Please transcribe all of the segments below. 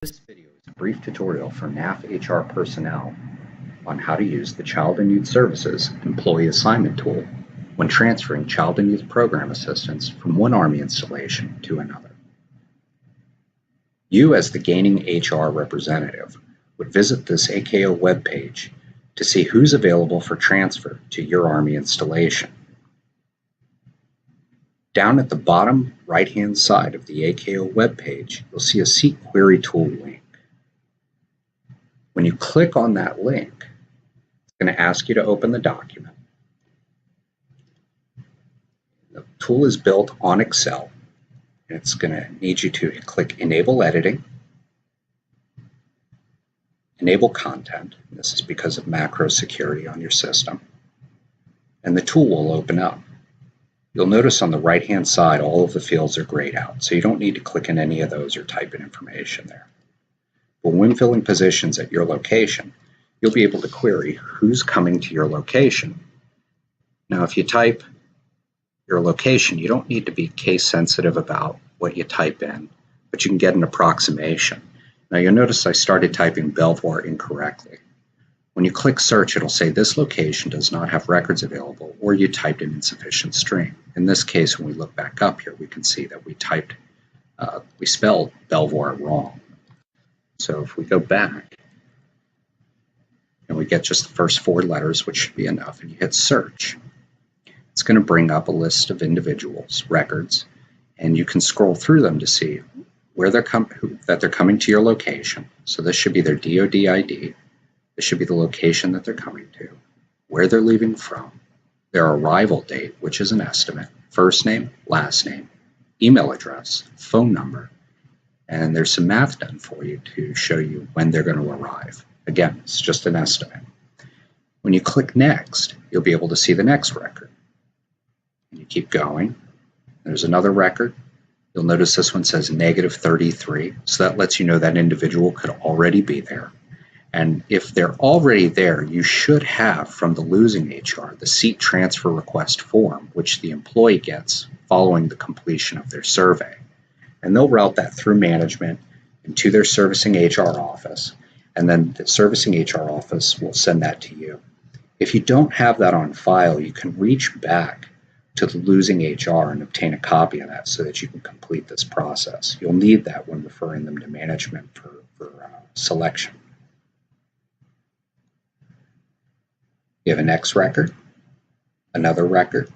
This video is a brief tutorial for NAF HR personnel on how to use the Child and Youth Services Employee Assignment Tool when transferring Child and Youth Program Assistance from one Army installation to another. You, as the gaining HR representative, would visit this AKO webpage to see who's available for transfer to your Army installation. Down at the bottom right-hand side of the AKO webpage, you'll see a CEAT Query tool link. When you click on that link, it's going to ask you to open the document. The tool is built on Excel, and it's going to need you to click Enable Editing, Enable Content. This is because of macro security on your system, and the tool will open up. You'll notice on the right-hand side, all of the fields are grayed out, so you don't need to click in any of those or type in information there. But when filling positions at your location, you'll be able to query who's coming to your location. Now, if you type your location, you don't need to be case sensitive about what you type in, but you can get an approximation. Now, you'll notice I started typing Belvoir incorrectly. When you click search, it'll say this location does not have records available, or you typed an insufficient string. In this case, when we look back up here, we can see that we spelled Belvoir wrong. So if we go back and we get just the first 4 letters, which should be enough, and you hit search, it's going to bring up a list of individuals' records, and you can scroll through them to see where they're coming to your location. So this should be their DoD ID. This should be the location that they're coming to, where they're leaving from, their arrival date, which is an estimate, first name, last name, email address, phone number, and there's some math done for you to show you when they're going to arrive. Again, it's just an estimate. When you click Next, you'll be able to see the next record. And you keep going. There's another record. You'll notice this one says -33, so that lets you know that individual could already be there. And if they're already there, you should have from the losing HR the CEAT transfer request form, which the employee gets following the completion of their survey. And they'll route that through management and to their servicing HR office. And then the servicing HR office will send that to you. If you don't have that on file, you can reach back to the losing HR and obtain a copy of that so that you can complete this process. You'll need that when referring them to management for selection. You have a next record, another record,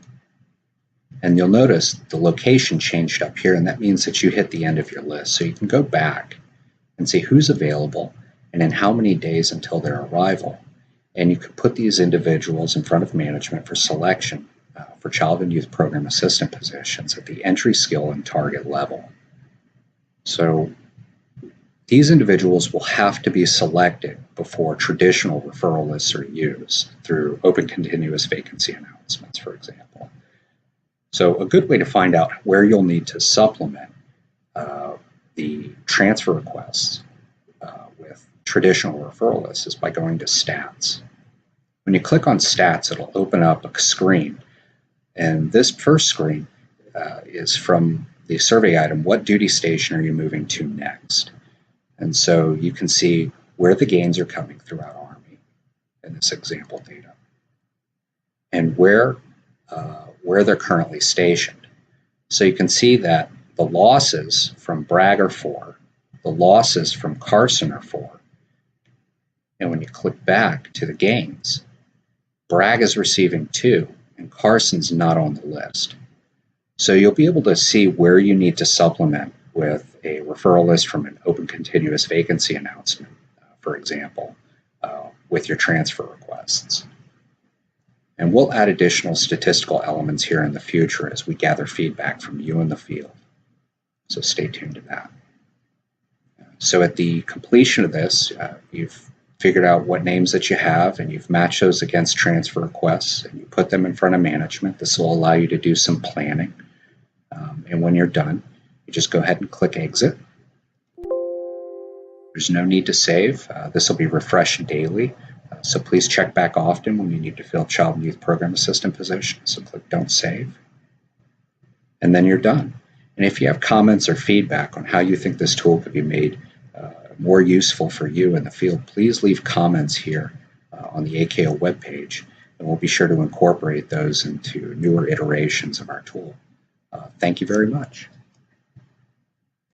and you'll notice the location changed up here, and that means that you hit the end of your list. So you can go back and see who's available and in how many days until their arrival. And you can put these individuals in front of management for selection for Child and Youth Program Assistant positions at the entry skill and target level. So these individuals will have to be selected before traditional referral lists are used through open continuous vacancy announcements, for example. So a good way to find out where you'll need to supplement the transfer requests with traditional referral lists is by going to Stats. When you click on Stats, it'll open up a screen. And this first screen is from the survey item, what duty station are you moving to next? And so you can see where the gains are coming throughout Army in this example data, and where they're currently stationed. So you can see that the losses from Bragg are 4, the losses from Carson are 4. And when you click back to the gains, Bragg is receiving 2 and Carson's not on the list. So you'll be able to see where you need to supplement with a referral list from an open continuous vacancy announcement, for example, with your transfer requests. And we'll add additional statistical elements here in the future as we gather feedback from you in the field. So stay tuned to that. So at the completion of this, you've figured out what names that you have, and you've matched those against transfer requests, and you put them in front of management. This will allow you to do some planning. And when you're done, you just go ahead and click Exit. There's no need to save. This will be refreshed daily. So please check back often when you need to fill Child and Youth Program Assistant positions. So click Don't Save. And then you're done. And if you have comments or feedback on how you think this tool could be made more useful for you in the field, please leave comments here on the AKO webpage, and we'll be sure to incorporate those into newer iterations of our tool. Thank you very much.